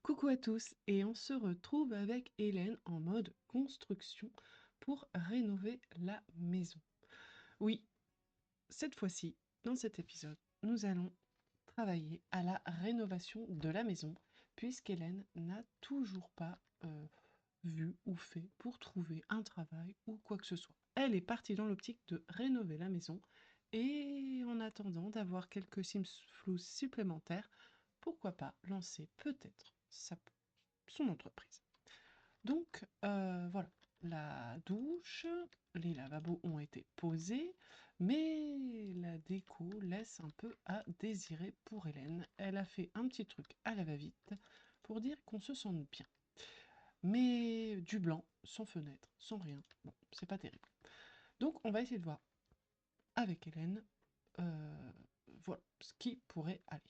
Coucou à tous et on se retrouve avec Hélène en mode construction pour rénover la maison. Oui, cette fois-ci, dans cet épisode, nous allons travailler à la rénovation de la maison puisqu'Hélène n'a toujours pas vu ou fait pour trouver un travail ou quoi que ce soit. Elle est partie dans l'optique de rénover la maison et en attendant d'avoir quelques Sims supplémentaires, pourquoi pas lancer peut-être son entreprise. Donc voilà, la douche, les lavabos ont été posés, mais la déco laisse un peu à désirer pour Hélène. Elle a fait un petit truc à la va-vite pour dire qu'on se sente bien. Mais du blanc, sans fenêtre, sans rien, bon, c'est pas terrible. Donc on va essayer de voir avec Hélène, euh, voilà, ce qui pourrait aller.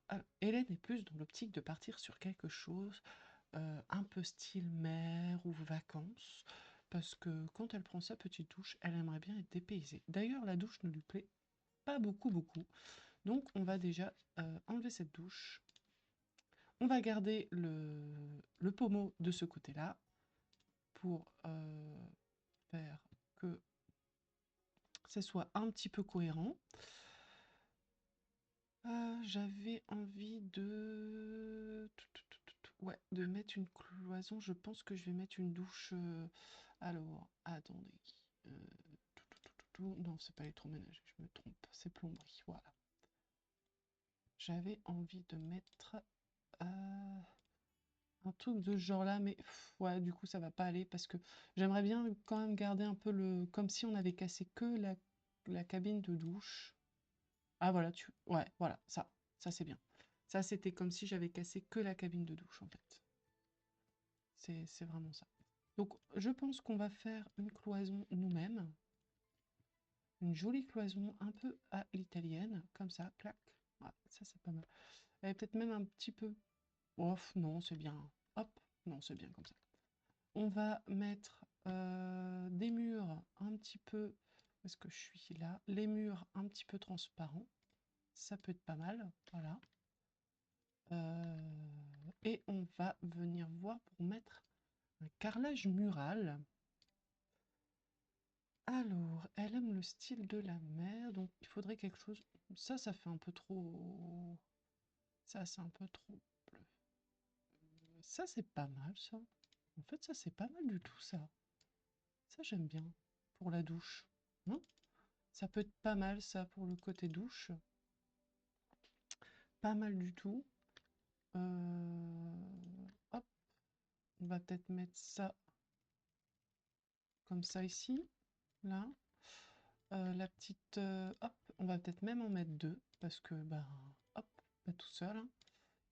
Alors, Hélène est plus dans l'optique de partir sur quelque chose un peu style mer ou vacances, parce que quand elle prend sa petite douche, elle aimerait bien être dépaysée. D'ailleurs, la douche ne lui plaît pas beaucoup, donc on va déjà enlever cette douche. On va garder le pommeau de ce côté-là pour faire que ce soit un petit peu cohérent. J'avais envie ouais, de mettre une cloison. Je pense que je vais mettre une douche. Alors, attendez. Euh, Non, c'est pas électroménager, je me trompe. C'est plomberie, voilà. J'avais envie de mettre un truc de ce genre-là, mais ouais, du coup, ça va pas aller parce que j'aimerais bien quand même garder un peu le. Comme si on avait cassé que la cabine de douche. Ah voilà, ouais, voilà, ça c'est bien. Ça, c'était comme si j'avais cassé que la cabine de douche, en fait. C'est vraiment ça. Donc, je pense qu'on va faire une cloison nous-mêmes. Une jolie cloison un peu à l'italienne, comme ça, clac. Ouais, ça, c'est pas mal. Elle est peut-être même un petit peu... Oh, non, c'est bien. Hop, non, c'est bien comme ça. On va mettre des murs un petit peu... Où est-ce que je suis là? Les murs un petit peu transparents. Ça peut être pas mal, voilà. Et on va venir voir pour mettre un carrelage mural. Alors, elle aime le style de la mer, donc il faudrait quelque chose... Ça fait un peu trop... Ça, c'est un peu trop bleu. Ça, c'est pas mal, ça. En fait, ça, c'est pas mal du tout, ça. Ça, j'aime bien. Pour la douche. Non? Ça peut être pas mal, ça, pour le côté douche. Pas mal du tout. Hop. On va peut-être mettre ça comme ça ici. Là. La petite... hop. On va peut-être même en mettre deux. Parce que, ben, hop, pas tout seul. Hein.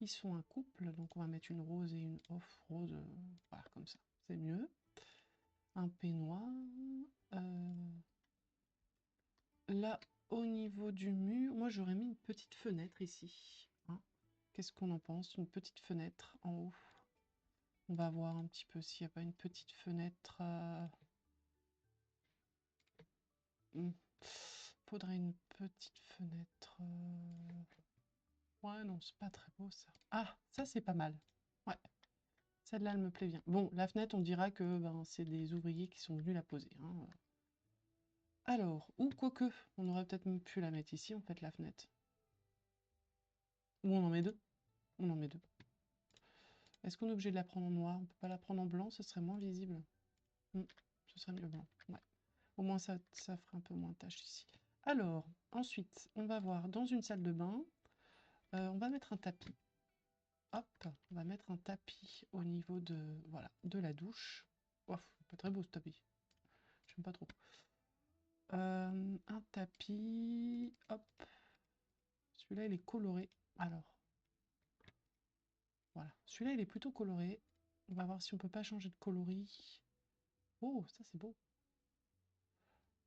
Ils sont un couple. Donc, on va mettre une rose et une off rose. Voilà, comme ça. C'est mieux. Un peignoir. Là, au niveau du mur, moi j'aurais mis une petite fenêtre ici. Hein. Qu'est-ce qu'on en pense? Une petite fenêtre en haut. On va voir un petit peu s'il n'y a pas une petite fenêtre. Faudrait une petite fenêtre. Ouais, non, c'est pas très beau ça. Ah, ça c'est pas mal. Ouais, celle-là elle me plaît bien. Bon, la fenêtre, on dira que ben, c'est des ouvriers qui sont venus la poser. Hein. Alors, ou quoique, on aurait peut-être pu la mettre ici en fait, la fenêtre. Ou on en met deux. On en met deux. Est-ce qu'on est obligé de la prendre en noir? On peut pas la prendre en blanc, ce serait moins visible. Ce serait mieux blanc. Ouais. Au moins, ça ferait un peu moins de tâches ici. Alors, ensuite, on va voir dans une salle de bain. On va mettre un tapis. Hop, on va mettre un tapis au niveau de, voilà, de la douche. Ouf, pas très beau ce tapis. J'aime pas trop. Un tapis. Hop. Celui-là, il est coloré. Alors, voilà. Celui-là, il est plutôt coloré. On va voir si on peut pas changer de coloris. Oh, ça c'est beau.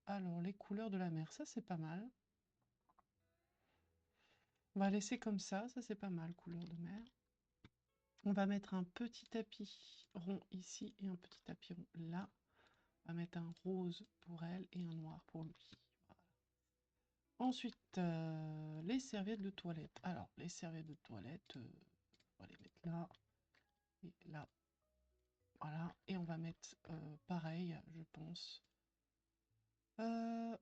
Alors, les couleurs de la mer, ça c'est pas mal. On va laisser comme ça c'est pas mal, couleur de mer. On va mettre un petit tapis rond ici et un petit tapis rond là. On va mettre un rose pour elle et un noir pour lui. Voilà. Ensuite, les serviettes de toilette. Alors, les serviettes de toilette, on va les mettre là. là. Voilà, et on va mettre pareil, je pense. Oh.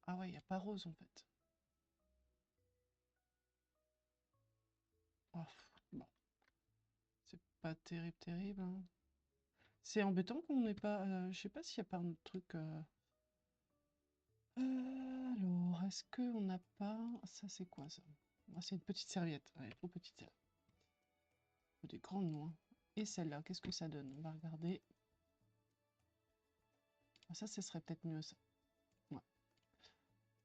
Ah ouais, il n'y a pas rose en fait. Oh, bon, c'est pas terrible, terrible, hein. C'est embêtant qu'on n'ait pas... je sais pas s'il n'y a pas un autre truc... alors, est-ce qu'on n'a pas... Ça, c'est quoi, ça? Ah, c'est une petite serviette. Elle est trop petite, celle-là. Des grandes noix. Et celle-là, qu'est-ce que ça donne? On va regarder. Ah, ça, ce serait peut-être mieux, ça. Ouais.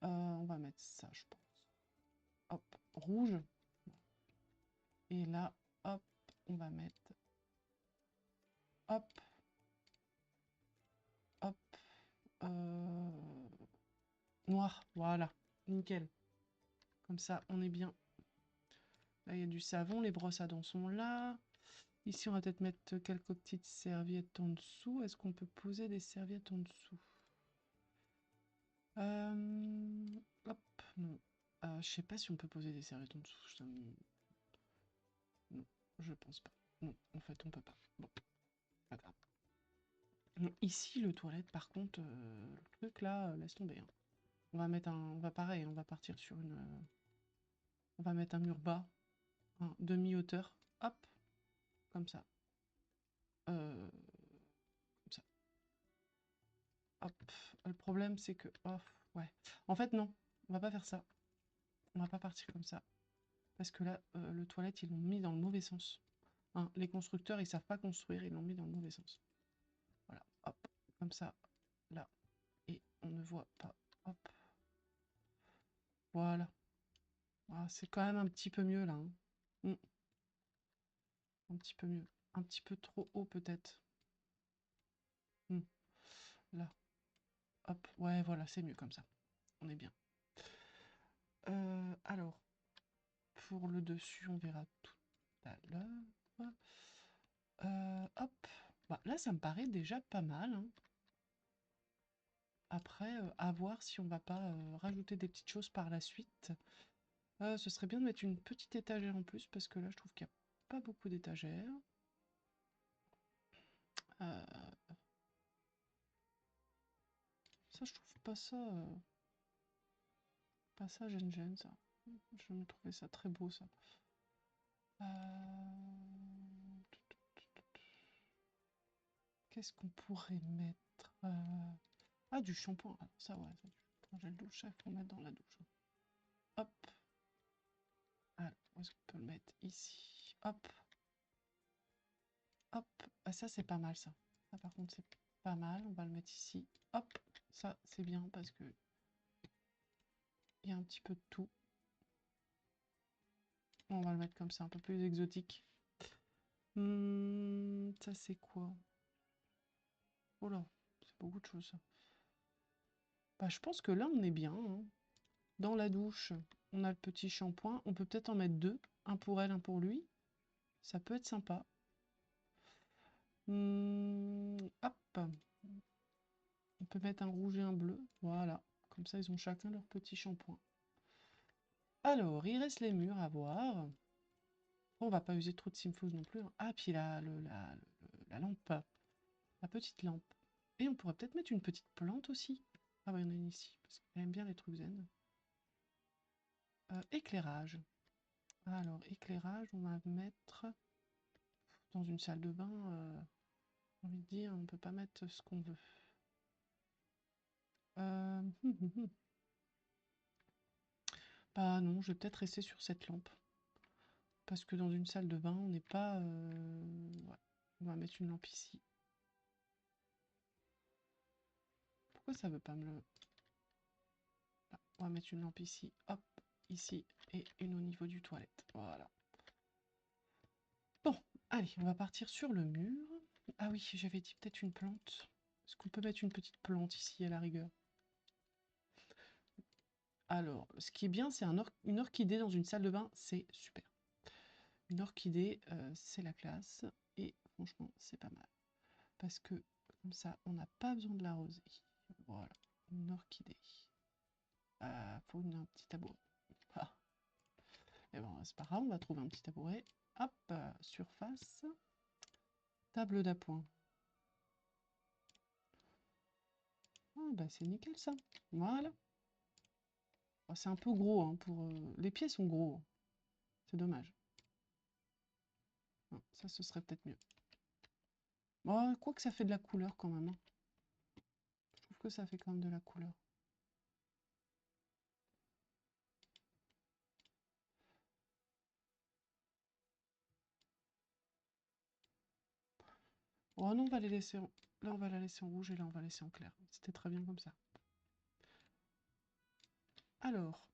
On va mettre ça, je pense. Hop, rouge. Et là, hop, on va mettre... Hop. Hop. Noir, voilà. Nickel. Comme ça, on est bien. Là, il y a du savon. Les brosses à dents sont là. Ici, on va peut-être mettre quelques petites serviettes en dessous. Est-ce qu'on peut poser des serviettes en dessous? Hop, non. Je sais pas si on peut poser des serviettes en dessous. Non, je pense pas. Non, en fait, on peut pas. Bon, pas grave. Non, ici, le toilette, par contre, le truc là, laisse tomber, hein. On va mettre un... On va pareil, on va partir sur une... on va mettre un mur bas, un demi-hauteur. Hop, comme ça. Comme ça. Hop. Le problème, c'est que... Oh, ouais. En fait, non. On va pas faire ça. On va pas partir comme ça. Parce que là, le toilette, ils l'ont mis dans le mauvais sens. Hein, les constructeurs, ils savent pas construire, ils l'ont mis dans le mauvais sens. Voilà, hop, comme ça, là. Et on ne voit pas. Hop. Voilà. Ah, c'est quand même un petit peu mieux, là. Hein. Un petit peu mieux. Un petit peu trop haut, peut-être. Là. Hop. Ouais, voilà, c'est mieux comme ça. On est bien. Alors, pour le dessus, on verra tout à l'heure. Hop. Bah, là, ça me paraît déjà pas mal. Hein. Après, à voir si on va pas rajouter des petites choses par la suite. Ce serait bien de mettre une petite étagère en plus, parce que là, je trouve qu'il n'y a pas beaucoup d'étagères. Ça, je trouve pas ça... pas ça gêne, ça. Je me trouvais ça très beau, ça. Qu'est-ce qu'on pourrait mettre? Ah, du shampoing. Alors ça, ouais, ça, du gel douche, il faut mettre dans la douche. Hop. Alors, où est-ce qu'on peut le mettre? Ici. Hop. Hop. Ah, ça, c'est pas mal, ça. Ça, par contre, c'est pas mal. On va le mettre ici. Hop. Ça, c'est bien parce que il y a un petit peu de tout. On va le mettre comme ça, un peu plus exotique. Ça, c'est quoi? Oh là, c'est beaucoup de choses, ça. Bah, je pense que là, on est bien. Hein. Dans la douche, on a le petit shampoing. On peut peut-être en mettre deux. Un pour elle, un pour lui. Ça peut être sympa. Hop. On peut mettre un rouge et un bleu. Voilà. Comme ça, ils ont chacun leur petit shampoing. Alors, il reste les murs à voir. On va pas user trop de simflouz non plus. Hein. Ah, puis la lampe. La petite lampe. Et on pourrait peut-être mettre une petite plante aussi. Ah ouais, il y en a une ici. Parce qu'elle aime bien les trucs zen. Éclairage. Alors, éclairage, on va mettre dans une salle de bain. J'ai envie de dire, on peut pas mettre ce qu'on veut. Bah non, je vais peut-être rester sur cette lampe. Parce que dans une salle de bain, on n'est pas... Ouais. On va mettre une lampe ici. Pourquoi ça veut pas me le... Là, on va mettre une lampe ici, hop, ici, et une au niveau du toilette. Voilà. Bon, allez, on va partir sur le mur. Ah oui, j'avais dit peut-être une plante. Est-ce qu'on peut mettre une petite plante ici à la rigueur? Alors, ce qui est bien, c'est une orchidée dans une salle de bain, c'est super. Une orchidée, c'est la classe. Et franchement, c'est pas mal. Parce que comme ça, on n'a pas besoin de l'arroser. Voilà, une orchidée. Faut un petit tabouret. Ah. Et ben, c'est pas grave, on va trouver un petit tabouret. Hop, surface. Table d'appoint. Ah, bah c'est nickel ça. Voilà. Oh, c'est un peu gros, hein, pour... Les pieds sont gros. C'est dommage. Non, ça, ce serait peut-être mieux. Bon, quoi que ça fait de la couleur quand même, hein. Je trouve que ça fait quand même de la couleur. Oh non, on va les laisser là, on va la laisser en rouge et là, on va laisser en clair. C'était très bien comme ça. Alors,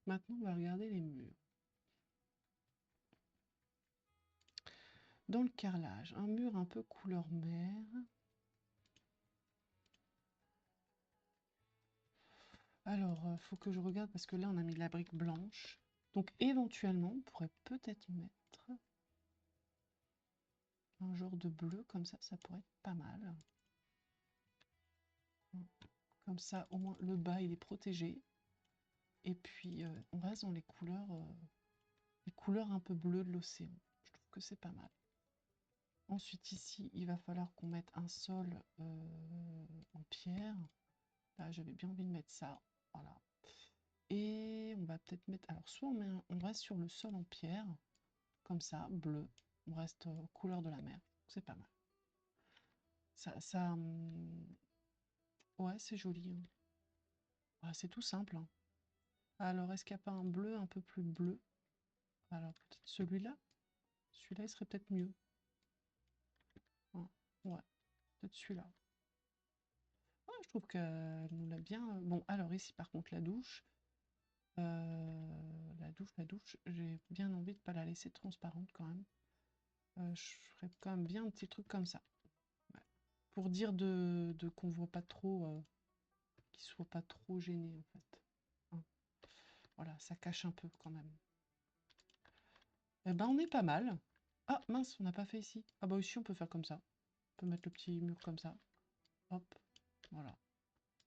maintenant, on va regarder les murs. Dans le carrelage, un mur un peu couleur mer. Alors, faut que je regarde parce que là, on a mis la brique blanche. Donc, éventuellement, on pourrait peut-être mettre un genre de bleu comme ça pourrait être pas mal. Comme ça, au moins, le bas, il est protégé. Et puis, on reste dans les couleurs un peu bleues de l'océan. Je trouve que c'est pas mal. Ensuite, ici, il va falloir qu'on mette un sol en pierre. Là, j'avais bien envie de mettre ça. Voilà. Et on va peut-être mettre... Alors, soit on reste sur le sol en pierre, comme ça, bleu. On reste couleur de la mer. C'est pas mal. Ouais, c'est joli, hein. Ah, c'est tout simple, hein. Alors, est-ce qu'il n'y a pas un bleu un peu plus bleu? Alors, peut-être celui-là? Celui-là, il serait peut-être mieux. Hein, ouais, peut-être celui-là. Ouais, je trouve qu'elle nous l'a bien... Bon, alors ici, par contre, la douche. La douche, j'ai bien envie de ne pas la laisser transparente quand même. Je ferais quand même bien un petit truc comme ça. Ouais. Pour dire qu'on voit pas trop, qu'il soit pas trop gêné en fait. Hein. Voilà, ça cache un peu quand même. Eh ben, on est pas mal. Ah mince, on n'a pas fait ici. Ah bah ici, on peut faire comme ça. On peut mettre le petit mur comme ça. Hop, voilà.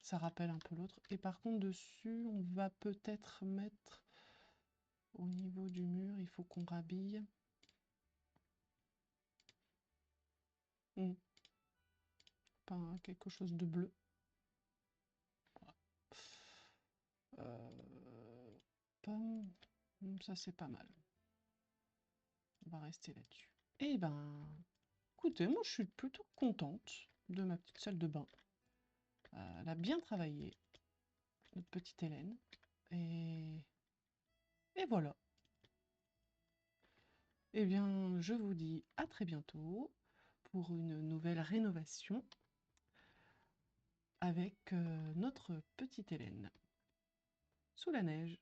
Ça rappelle un peu l'autre. Et par contre, dessus, on va peut-être mettre au niveau du mur, il faut qu'on rhabille. Pas quelque chose de bleu. Ça c'est pas mal. On va rester là-dessus. Et ben, écoutez, moi je suis plutôt contente de ma petite salle de bain. Elle a bien travaillé, notre petite Hélène. Et voilà. Eh bien, je vous dis à très bientôt pour une nouvelle rénovation avec notre petite Hélène sous la neige.